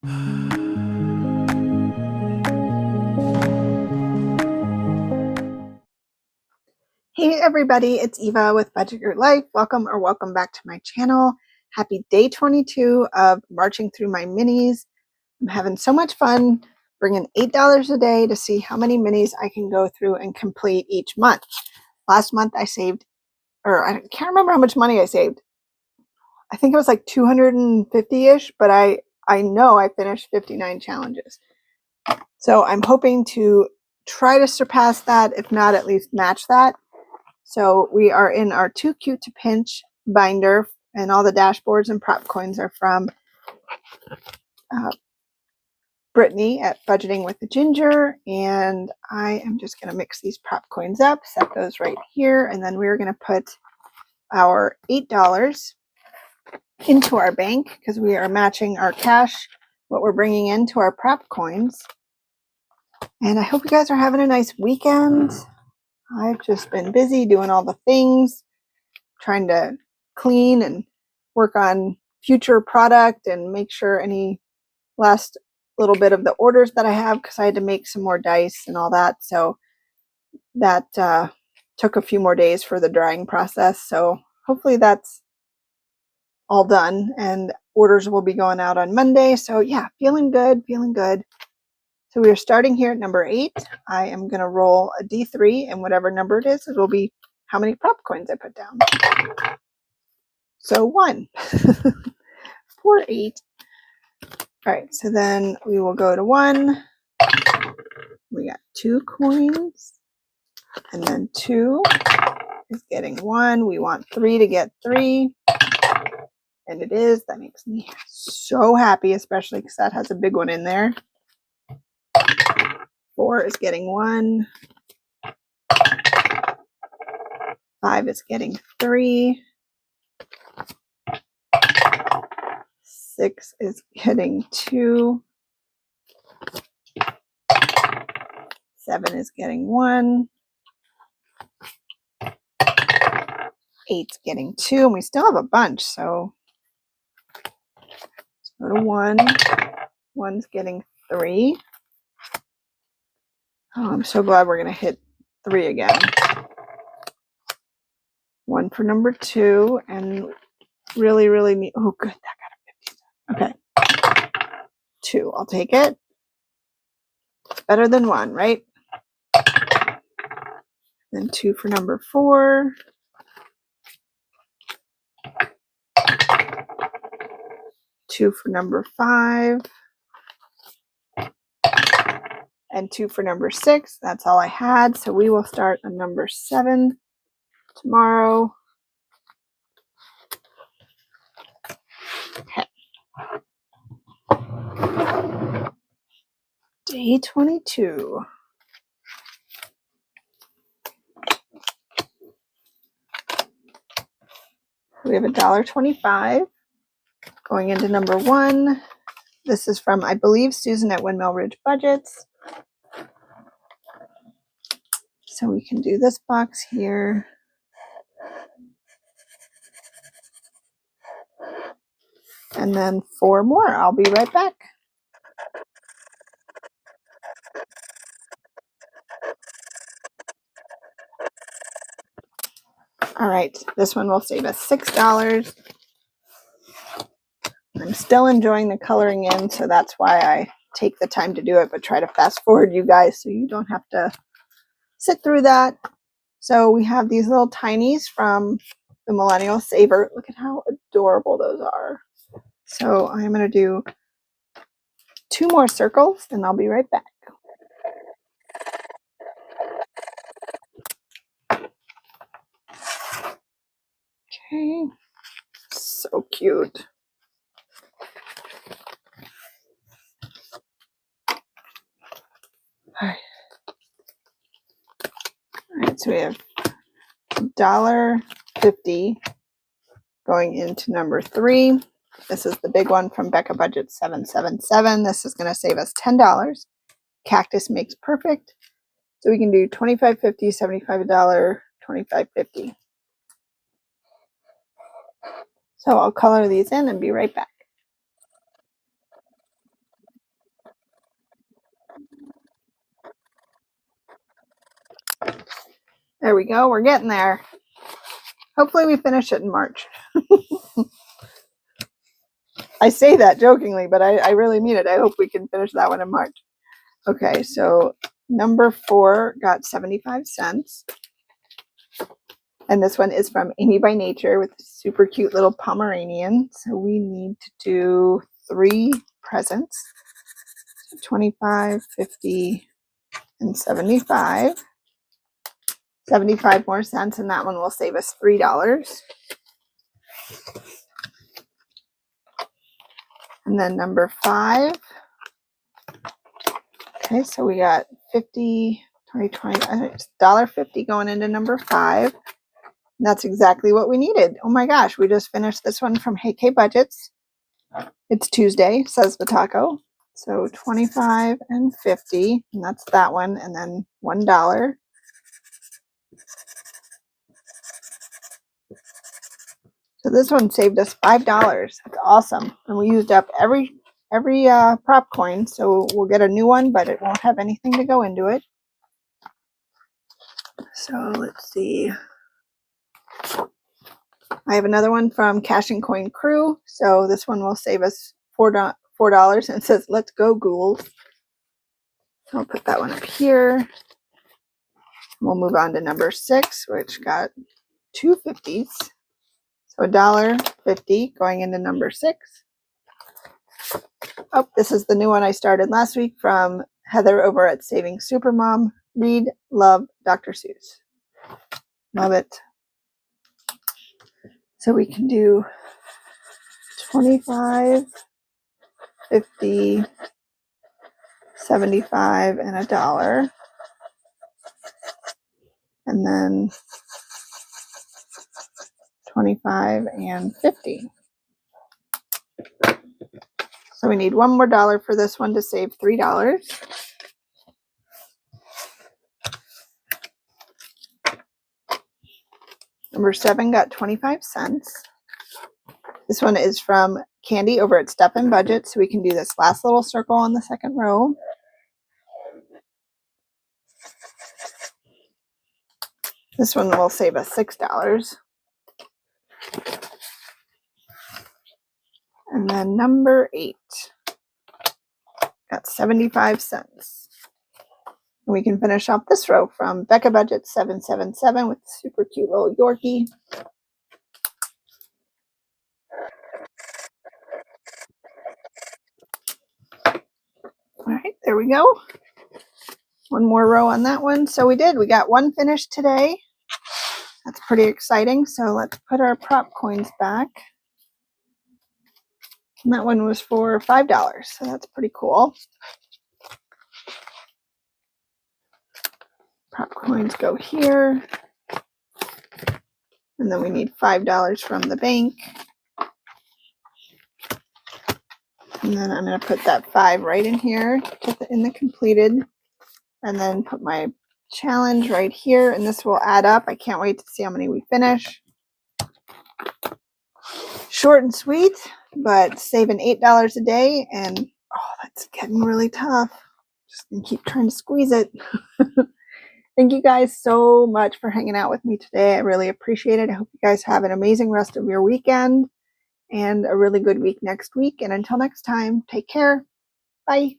Hey everybody, it's Eva with Budget Your Life. Welcome back to my channel. Happy day 22 of marching through my minis. I'm having so much fun bringing $8 a day to see how many minis I can go through and complete each month. Last month I saved, or I can't remember how much money I saved. I think it was like 250-ish, but I know I finished 59 challenges. So I'm hoping to try to surpass that, if not at least match that. So we are in our Too Cute to Pinch binder, and all the dashboards and prop coins are from Brittany at Budgeting with the Ginger. And I am just going to mix these prop coins up, set those right here, and then we're going to put our $8 into our bank because we are matching our cash, what we're bringing into our prop coins. And I hope you guys are having a nice weekend. I've just been busy doing all the things, trying to clean and work on future product and make sure any last little bit of the orders that I have, because I had to make some more dice and all that. So that took a few more days for the drying process. So hopefully that's all done and orders will be going out on Monday. So yeah, feeling good. So we are starting here at number 8. I am going to roll a D3, and whatever number it is, it will be how many prop coins I put down. So 1. Poor 8. All right, so then we will go to 1. We got 2 coins, and then 2 is getting 1. We want 3 to get 3, and it is. That makes me so happy, especially because that has a big one in there. 4 is getting 1. 5 is getting 3. 6 is getting 2. 7 is getting 1. 8's getting 2, and we still have a bunch, so let's go to 1. 1's getting 3. Oh, I'm so glad we're going to hit 3 again. 1 for number 2, and really need, oh good, that got a 50. Okay. 2, I'll take it. It's better than 1, right? Then 2 for number 4. 2 for number 5. And 2 for number 6. That's all I had. So we will start on number 7 tomorrow. Okay. Day 22. We have $1.25 going into number 1. This is from, I believe, Susan at Windmill Ridge Budgets. So we can do this box here. And then 4 more. I'll be right back. All right, this one will save us $6. I'm still enjoying the coloring in, so that's why I take the time to do it, but try to fast forward you guys so you don't have to sit through that. So we have these little tinies from the Millennial Saver. Look at how adorable those are. So I'm going to do 2 more circles, and I'll be right back. Okay, so cute. All right, so we have $1.50 going into number 3. This is the big one from Becca Budget 777. This is going to save us $10. Cactus makes perfect. So we can do $25.50, $75, $25.50. So I'll color these in and be right back. There we go. We're getting there. Hopefully we finish it in March. I say that jokingly, but I really mean it. I hope we can finish that one in March. Okay, so number 4 got 75 cents. And this one is from Amy by Nature with a super cute little Pomeranian. So we need to do 3 presents. So 25, 50, and 75. 75 more cents, and that one will save us $3. And then number 5. Okay, so we got 50, 20, 20, $1.50 going into number 5. And that's exactly what we needed. Oh my gosh, we just finished this one from Hey K Budgets. It's Tuesday, says the taco. So 25 and 50, and that's that one, and then $1. So this one saved us $5. That's awesome. And we used up every prop coin, so we'll get a new one, but it won't have anything to go into it. So let's see. I have another one from Cash and Coin Crew. So this one will save us $4, and it says, "Let's go, ghouls." I'll put that one up here. We'll move on to number 6, which got 2 50s. So $1.50 going into number 6. Oh, this is the new one I started last week from Heather over at Saving Supermom. Read, love, Dr. Seuss. Love it. So we can do 25, 50, 75, and $1. And then 25 and 50. So we need one more dollar for this one to save $3. Number 7 got 25 cents. This one is from Candy over at Step and Budget, so we can do this last little circle on the second row. This one will save us $6. And then number 8 got 75 cents. And we can finish off this row from Becca Budget 777 with super cute little Yorkie. All right, there we go. One more row on that one. So we got one finished today. That's pretty exciting. So let's put our prop coins back. And that one was for $5. So that's pretty cool. Prop coins go here. And then we need $5 from the bank. And then I'm going to put that 5 right in here, in the completed. And then put my challenge right here. And this will add up. I can't wait to see how many we finish. Short and sweet, but saving $8 a day. And oh, that's getting really tough. Just gonna keep trying to squeeze it. Thank you guys so much for hanging out with me today. I really appreciate it. I hope you guys have an amazing rest of your weekend and a really good week next week. And until next time, take care. Bye.